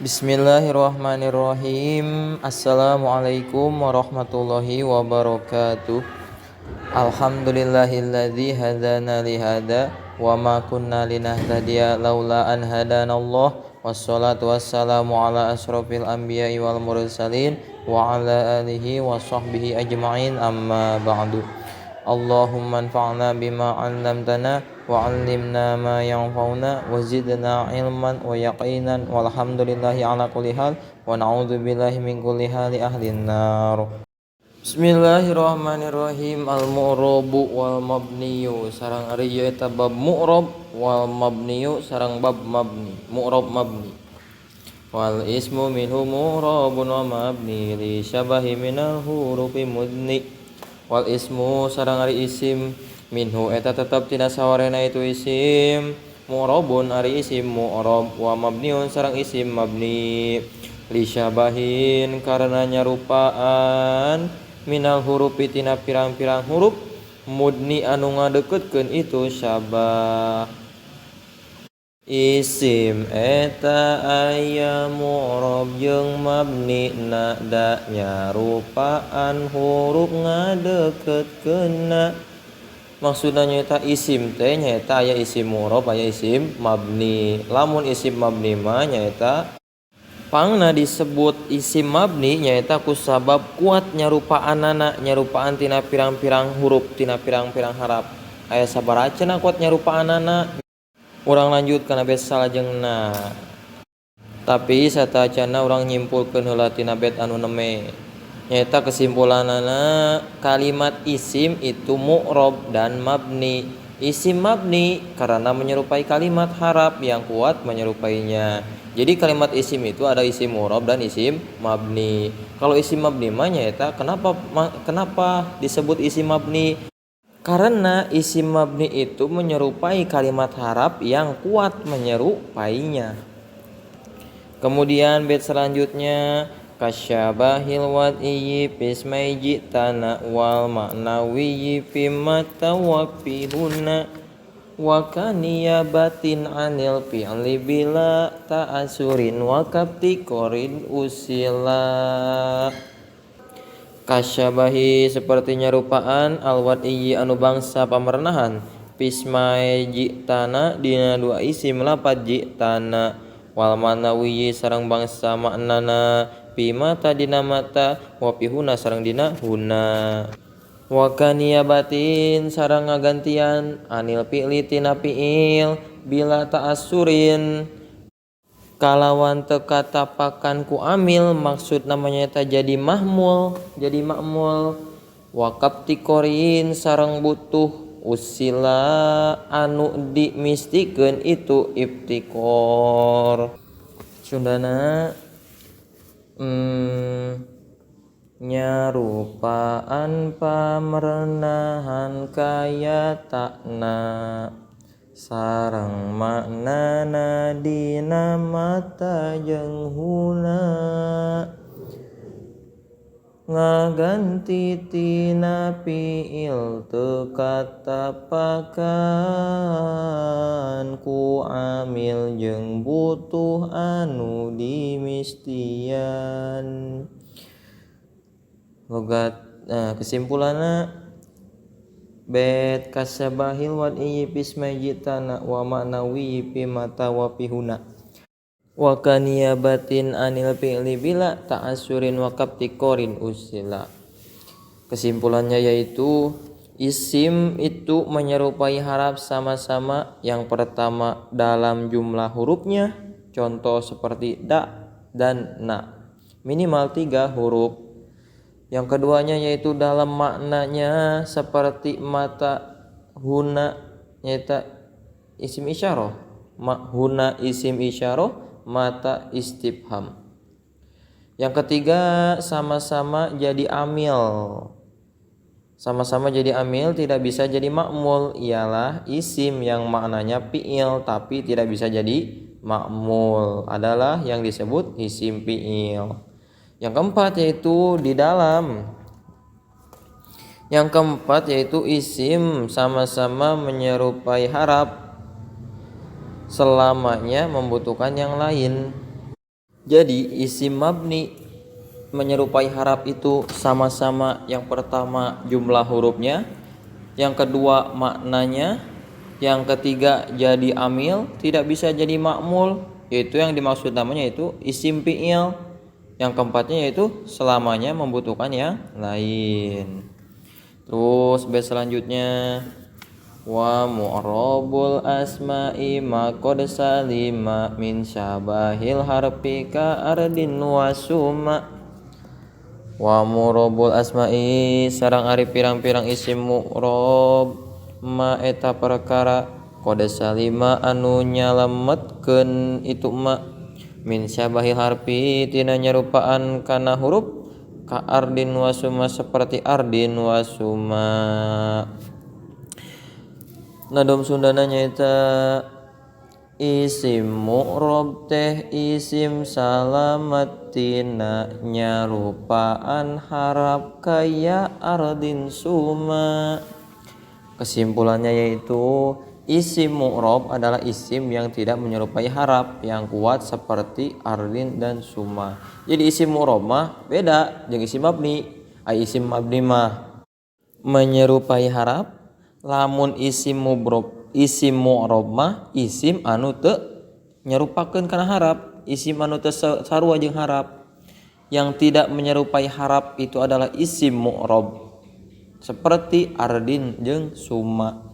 Bismillahirrahmanirrahim. Assalamualaikum warahmatullahi wabarakatuh. Alhamdulillahilladzi hadana lihada wa ma kunna linahtadiya laula an hadanallah. Wassalatu wassalamu ala asrofil anbiya'i wal mursalin wa ala alihi wa sahbihi ajma'in, amma ba'du. Allahumma anfa'na bima 'allamtana wa 'allimna ma yanfa'una wa zidna ilman wa yaqinan walhamdulillahi ala kulli hal wa na'udzubillahi min kulli hali ahlin nar. Bismillahirrahmanirrahim. Al-mu'rabu wal mabniyu sareng ari ieu eta bab mu'rab, wal mabniyu sareng bab mabni. Mu'rab mabni. Wal ismu minhu mu'rabun wa mabni li syabahi minal hurufi mudni. Wal ismu sareng ari isim minhu eta tetep tina sawarena itu isim mu'rabun ari isim mu'rab, wa mabniun sareng isim mabni li syabahin karena nyarupaan minal hurufi tina pirang-pirang huruf mudni anu ngadeukeutkeun itu syabah. Isim eta aya mu'rab jeung mabni na da nyarupaan huruf ngadeukeutkeunna. Maksudna nyaeta isim teh nyaeta aya isim mu'rab aya isim mabni. Lamun isim mabni mah nyaeta pangna disebut isim mabni nyaeta ku sabab kuat nyarupaanana, nyarupaan tina pirang-pirang huruf tina pirang-pirang harap. Aya sabaraha cenah kuat nyarupaanana? Urang lanjut kana bet salajengna. Tapi satacana urang nyimpulkeun heula tina bet anu neme. Nyaeta kesimpulanana kalimat isim itu mu'rab dan mabni. Isim mabni karena menyerupai kalimat harap yang kuat menyerupainya. Jadi kalimat isim itu ada isim mu'rab dan isim mabni. Kalau isim mabni mah nyaeta kenapa disebut isim mabni? Karena isim mabni itu menyerupai kalimat harap yang kuat menyerupainya. Kemudian bait selanjutnya kasyabahil wad'i pismai jitana wal ma'nawi fi matawafihuna wa kaniyabatin 'anil fi'li bila ta'asurin wa kaptikorin usila. Kasyabahi seperti nyarupaan al-wad'i anu bangsa pamernahan pismai jitana dina dua isim lapad jitana wal manawi sareng bangsa maknana pimata dina mata wa pihuna sareng dina huna wa kaniyabatin sareng ngagantian anil fi'li tina fi'il bila ta'assurin kalawan teu katapakan ku amil maksud namanya eta jadi mahmul jadi makmul wa kaptikorin sareng butuh usila anu dimistikeun itu ibtikor. Sundana nyarupaan pamernahan kaya takna sareng maknana dina mata jeung huna ngaganti tina fi'il teu katapakan ku amil jeung butuh anu dimistian. Logat kesimpulanna bet kasabahil wad'i pismai jitana wa ma'nawi fi mata wa pihuna wa kaniyabatin anil fi'li bila ta'assurin wa kaptikorin usila. Kesimpulannya yaitu isim itu menyerupai haraf sama-sama yang pertama dalam jumlah hurufnya, contoh seperti da dan na, minimal 3 huruf. Yang keduanya yaitu dalam maknanya seperti mata huna nyata isim isyarah, huna isim isyarah, mata istifham. Yang ketiga sama-sama jadi amil. Sama-sama jadi amil tidak bisa jadi makmul, ialah isim yang maknanya fi'il tapi tidak bisa jadi makmul adalah yang disebut isim fi'il. Yang keempat yaitu di dalam. Yang keempat yaitu isim sama-sama menyerupai harap selamanya membutuhkan yang lain. Jadi isim mabni menyerupai harap itu sama-sama yang pertama jumlah hurufnya, yang kedua maknanya, yang ketiga jadi amil, tidak bisa jadi makmul, yaitu yang dimaksud namanya itu isim fi'il. Yang keempatnya yaitu selamanya membutuhkan yang lain. Terus bait selanjutnya wa mu'rabul asma'i ma qad salima min syabahil harfi ka ardin wa suma. Wa mu'rabul asma'i sareng ari pirang-pirang isim mu'rab ma eta perkara qad salima anu nyalametkeun itu ma min syabahil harfi tina nyarupaan kana huruf ka ardin wa suma seperti ardin wa suma. Nadom Sundana nyaeta isim mu'rab teh isim salamat tina nyarupaan harap kaya ardin suma. Kesimpulannya yaitu isim mu'rab adalah isim yang tidak menyerupai harap yang kuat seperti ardin dan suma. Jadi isim mu'rab mah beda jeung isim mabni. Isim mabni mah menyerupai harap, lamun isim mu'rab mah isim anu teu nyerupakeun kana harap, isim anu teu sarua jeung harap. Yang tidak menyerupai harap itu adalah isim mu'rab seperti ardin jeung suma.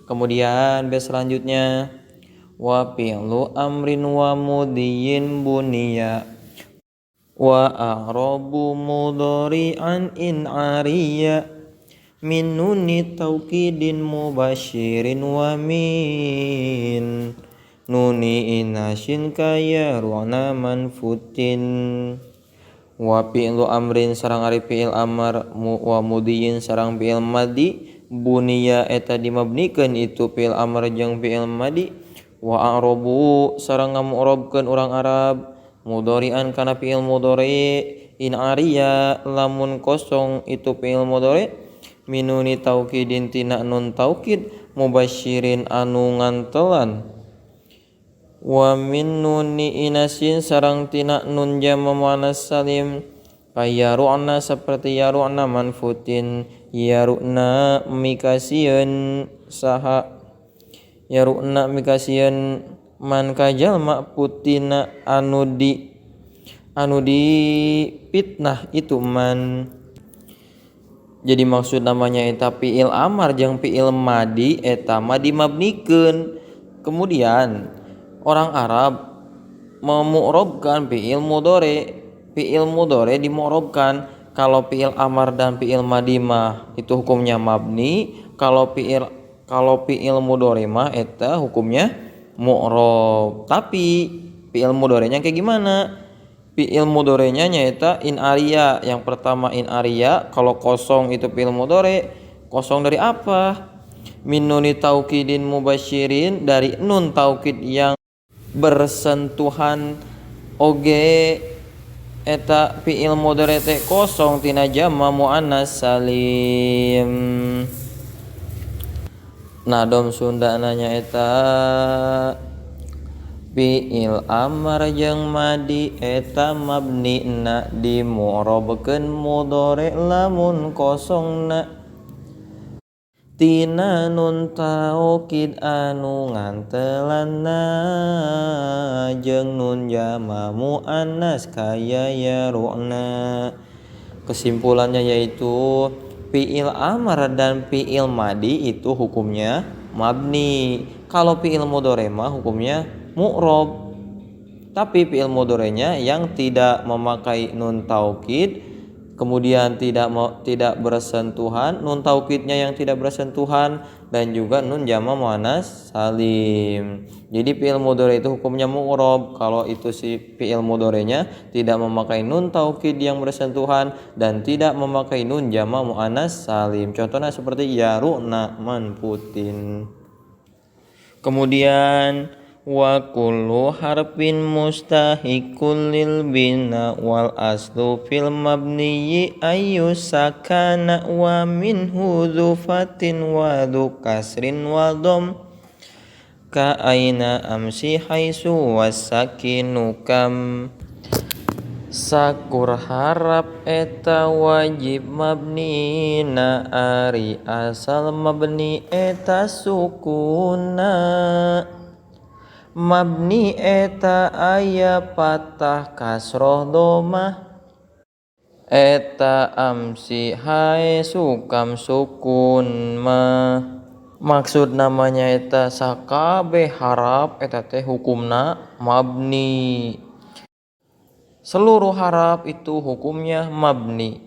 Kemudian bait selanjutnya wa fi'lu amrin wa mudhiyin buniya wa a'rabu mudhari'an in ariya min nuni taukidin mubasyirin wa min nuni inasin kaya ru'na manfutin. Wa fi'lu amrin sareng ari fi'il amar wa mudhiyin sareng fi'il madi buniya eta dimabnikeun itu fi'il amar jeung fi'il madi wa a'rabu sareng ngamu'rabkeun urang Arab mudhari'an kana fi'il mudhari in ariya lamun kosong itu fi'il mudhari minuni taukidin tina nun taukid mubasyirin anu ngantelan wa min nuni inasin sarang tina nun jama muannas salim kaya ru'na seperti ya ru'na manfutin ya ru'na mikasieun saha ya ru'na mikasieun man kajalma putina anu di fitnah itu man. Jadi maksud namanya eta fi'il amar jeung fi'il madi eta mah dimabnikeun. Kemudian orang Arab memu'rabkan fi'il mudhari. Fi'il mudhari dimu'rabkan. Kalau fi'il amar dan fi'il madi mah itu hukumnya mabni. Kalau fi'il mudhari mah eta hukumnya mu'rab. Tapi fi'il mudharinya kayak gimana? Fi'il mudhari'nya nyaeta in ariya. Yang pertama in ariya, kalau kosong itu fi'il mudhari. Kosong dari apa? Min nuni taukidin mubasyirin, dari nun taukid yang bersentuhan oge eta fi'il mudhari teh kosong tina jama muannas salim. Nadom Sundana nyaeta fi'il amar jeung madi eta mabnina dimu'rabkeun mudhari lamun kosongna tina nun taukid anu ngantelanna jeung nun jama muannas kaya ya ru'na. Kesimpulannya yaitu fi'il amar dan fi'il madi itu hukumnya mabni. Kalau fi'il mudhari mah hukumnya mu'rab. Tapi fi'il mudhari'nya yang tidak memakai nun taukid, kemudian tidak bersentuhan, nun taukidnya yang tidak bersentuhan, dan juga nun jama muannas salim. Jadi fi'il mudhari itu hukumnya mu'rab kalau itu si fi'il mudhari'nya tidak memakai nun taukid yang bersentuhan dan tidak memakai nun jama muannas salim. Contohnya seperti ya ru'na manfutin. Kemudian wa kullu harfin mustahiqul lil bina wal aslu fil mabniyyi ayyu sakana wa minhu dzufatin wa dzu kasrin wa dhom ka aina amsi haitsu wasakinu kam. Sakur harap eta wajib mabni na ari asal mabni eta sukuna. Mabni eta aya patah kasroh domah eta amsi hae sukam sukun mah. Maksud namanya eta sakabe harap eta teh hukumna mabni. Seluruh harap itu hukumnya mabni.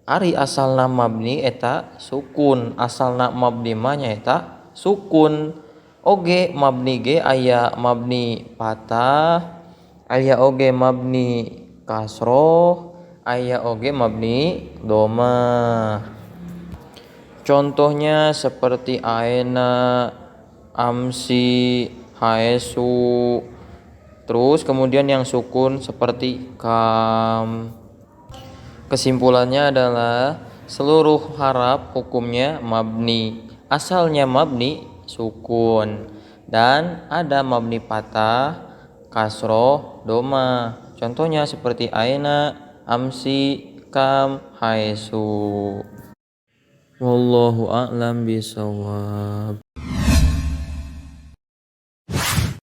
Ari asalna mabni eta sukun, asalna mabni mah nyaeta sukun. Oge mabni ge aya mabni patah, aya oge mabni kasroh, aya oge mabni domah. Contohnya seperti aena, amsi, haesu. Terus kemudian yang sukun seperti kam. Kesimpulannya adalah seluruh harap hukumnya mabni. Asalnya mabni sukun dan ada mabni patah, kasroh, doma. Contohnya seperti aina, amsi, kam, haesu. Wallahu a'lam bishawab.